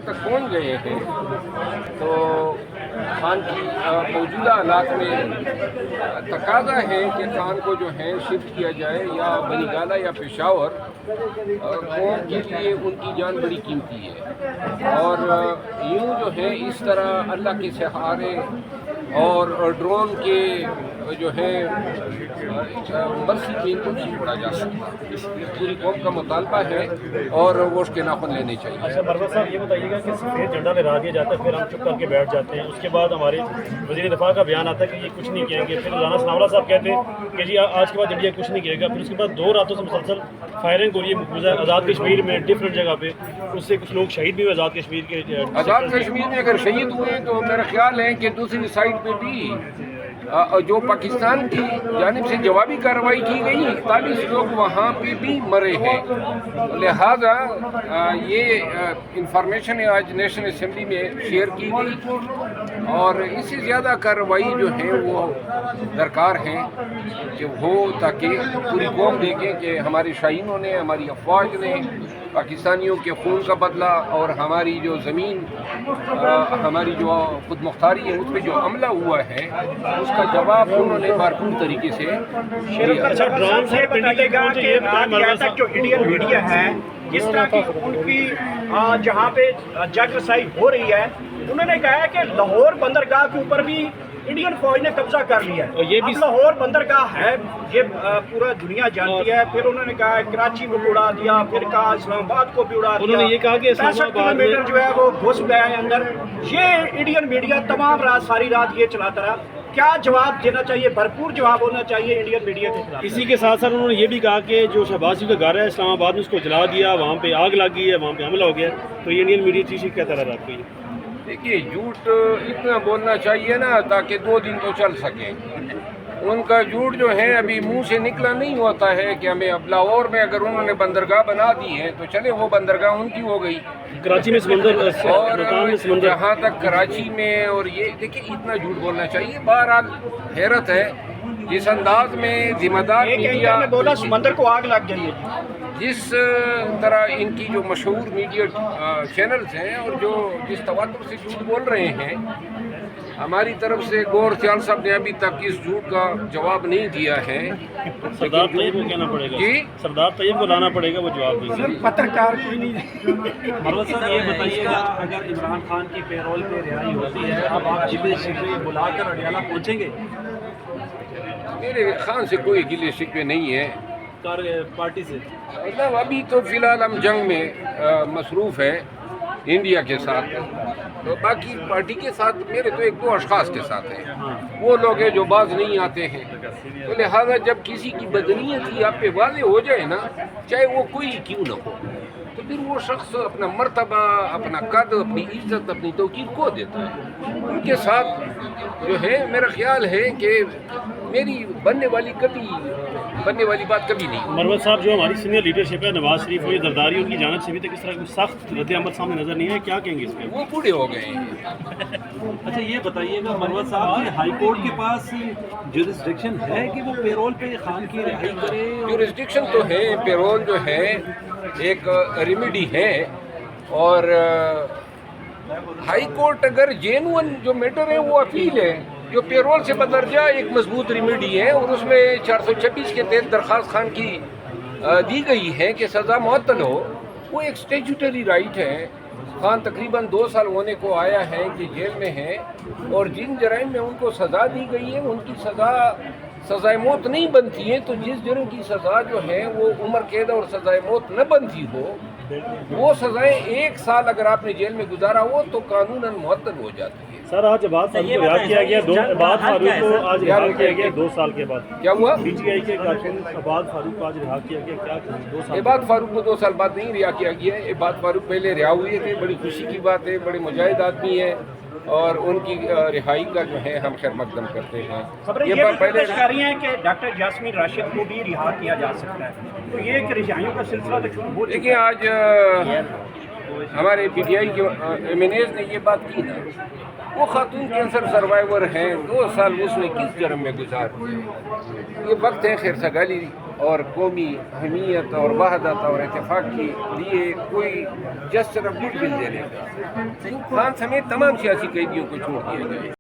تک پہنچ گئے ہیں تو خان کی موجودہ حالات میں تقاضا ہے کہ خان کو جو ہے شفٹ کیا جائے یا بنی گالہ یا پشاور. قوم کے لیے ان کی جان بڑی قیمتی ہے اور یوں جو ہے اس طرح اللہ کے سہارے اور ڈرون کے جو ہے برسی کے ان کو نہیں چھوڑا جا سکتا. پوری قوم کا مطالبہ ہے اور وہ اس کے ناخن لینے چاہیے. اچھا مروت صاحب یہ بتائیے گا کہ سفید جھنڈا لہرا دیا جاتا ہے پھر ہم چپ کر کے بیٹھ جاتے ہیں, اس کے بعد ہمارے وزیر دفاع کا بیان آتا ہے کہ یہ کچھ نہیں کہیں گے, پھر رانا ثناءاللہ صاحب کہتے ہیں کہ جی آج کے بعد انڈیا کچھ نہیں کہے گا, پھر اس کے بعد 2 راتوں سے مسلسل فائرنگ ہو رہی ہے مقبوضہ آزاد کشمیر میں ڈفرینٹ جگہ پہ, اس سے کچھ لوگ شہید بھی ہوئے آزاد کشمیر کے. آزاد کشمیر میں اگر شہید ہوئے تو میرا خیال ہے کہ دوسری سائڈ پہ بھی جو پاکستان کی جانب سے جوابی کارروائی کی گئی 41 لوگ وہاں پہ بھی مرے ہیں. لہذا یہ انفارمیشن آج نیشنل اسمبلی میں شیئر کی گئی اور اس سے زیادہ کارروائی جو ہے وہ درکار ہے کہ ہو تاکہ پوری قوم دیکھیں کہ ہمارے شاہینوں نے, ہماری افواج نے پاکستانیوں کے خون کا بدلہ اور ہماری جو زمین ہماری جو خود مختاری ہے اس پہ جو حملہ ہوا ہے اس کا جواب انہوں نے بھرپور طریقے سے دیا. جو انڈین میڈیا ہے جس طرح کی ان کی جہاں پہ جگ رسائی ہو رہی ہے, انہوں نے کہا ہے کہ لاہور بندرگاہ کے اوپر بھی انڈین فوج نے قبضہ کر لیا ہے. یہ بھی لاہور بندرگاہ ہے, یہ پورا دنیا جانتی ہے. پھر انہوں نے کہا کراچی کو بھی اڑا دیا, پھر کہا اسلام آباد کو بھی اڑا دیا. انہوں نے یہ کہا کہ 65 کلومیٹر جو ہے وہ گھس گیا ہے اندر. یہ انڈین میڈیا تمام رات ساری رات یہ چلاتا رہا. کیا جواب دینا چاہیے؟ بھرپور جواب ہونا چاہیے انڈین میڈیا کے خلاف. اسی کے ساتھ ساتھ انہوں نے یہ بھی کہا کہ جو شہباز شریف کا گھر ہے اسلام آباد میں اس کو جلا دیا, وہاں پہ آگ لگ گئی ہے, وہاں پہ حملہ ہو گیا. تو یہ انڈین میڈیا چیز کہتا رہا آپ کو. یہ دیکھیے جھوٹ اتنا بولنا چاہیے نا تاکہ 2 دن تو چل سکیں. ان کا جھوٹ جو ہے ابھی منہ سے نکلا نہیں ہوتا ہے کہ ہمیں اب لاہور میں اگر انہوں نے بندرگاہ بنا دی ہے تو چلے وہ بندرگاہ ان کی ہو گئی. کراچی میں سمندر اور جہاں تک کراچی میں اور یہ دیکھیں اتنا جھوٹ بولنا چاہیے. بہرحال حیرت ہے جس انداز میں ذمہ دار میڈیا نے بولا سمندر کو آگ لگ گئی ہے, جس طرح ان کی جو مشہور میڈیا چینلز ہیں اور جو جس تواتر سے جھوٹ بول رہے ہیں, ہماری طرف سے گور سیال صاحب نے ابھی تک اس جھوٹ کا جواب نہیں دیا ہے. سردار طیب کو کہنا پڑے گا, جی سردار طیب کو لانا پڑے گا وہ جواب بھی. پترکار کوئی نہیں. مروت صاحب یہ بتائیے گا اگر عمران خان کی پیرول پہ رہائی ہوتی ہے اب آپ گلے شکوے بلا کر اڈیالہ پہنچیں گے؟ میرے خان سے کوئی گلے شکوے نہیں ہے پارٹی سے. مطلب ابھی تو فی الحال ہم جنگ میں مصروف ہیں انڈیا کے ساتھ, تو باقی پارٹی کے ساتھ میرے تو 1-2 اشخاص کے ساتھ ہیں, وہ لوگ ہیں جو باز نہیں آتے ہیں. تو لہٰذا جب کسی کی بدنیت ہی آپ پہ واضح ہو جائے نا, چاہے وہ کوئی کیوں نہ ہو, تو پھر وہ شخص اپنا مرتبہ, اپنا قد, اپنی عزت, اپنی توقیر کھو دیتا ہے. ان کے ساتھ جو ہے میرا خیال ہے کہ میری بننے والی بات کبھی نہیں. مروت صاحب جو ہماری سینئر لیڈرشپ ہے, نواز شریف ہو یا زرداری, ان کی جانب سے بھی تک اس طرح کوئی سخت رد عمل سامنے نظر نہیں ہے, کیا کہیں گے اس پہ؟ وہ بوڑھے ہو گئے ہیں. اچھا یہ بتائیے گا مروت صاحب کہ ہائی کورٹ کے پاس جورسڈکشن ہے کہ وہ پیرول پہ خان کی رہائی کرے؟ جورسڈکشن تو ہے, پیرول جو ہے ایک ریمیڈی ہے, اور ہائی کورٹ اگر جینون جو میٹر ہے وہ اپیل ہے. جو پیرول سے بدرجہ ایک مضبوط ریمیڈی ہے اور اس میں 426 کے تحت درخواست خان کی دی گئی ہے کہ سزا معطل ہو. وہ ایک اسٹیچوٹری رائٹ ہے. خان تقریباً 2 سال ہونے کو آیا ہے کہ جیل میں ہے, اور جن جرائم میں ان کو سزا دی گئی ہے ان کی سزائے موت نہیں بنتی ہے. تو جس جرم کی سزا جو ہے وہ عمر قید اور سزائے موت نہ بنتی ہو, وہ سزائیں 1 سال اگر آپ نے جیل میں گزارا ہو تو قانوناً معطل ہو جاتی ہے. سر آج عباد فاروق کو رہا کیا گیا, عباد فاروق کو آج رہا کیا گیا 2 سال کے بعد. کیا ہوا؟ پی ٹی آئی کے کارکن عباد فاروق کو آج رہا کیا گیا, کیا 2 سال؟ عباد فاروق کو 2 سال بعد نہیں رہا کیا گیا ہے. عباد فاروق پہلے رہا ہوئے تھے, بڑی خوشی کی بات ہے, بڑے مجاہد آدمی ہیں, اور ان کی رہائی کا جو ہے ہم خیر مقدم کرتے ہیں. خبریں یہ بھی کر رہی ہیں کہ ڈاکٹر جاسمین راشد کو بھی رہا کیا جا سکتا ہے, تو یہ ایک رہائیوں کا سلسلہ تو شروع ہو. دیکھیے آج ہمارے پی ٹی آئی کے ایمینیز نے یہ بات کی نا، وہ خاتون کینسر سروائیور ہیں، 2 سال اس نے کس جرم میں گزار دیے۔ یہ وقت ہے خیر سگالی اور قومی حمیت اور وحدت اور اتفاق کے لیے کوئی جسٹر آف گڈ ول دینے کا۔ خان سمیت تمام سیاسی قیدیوں کو چھوڑ دیا جائے۔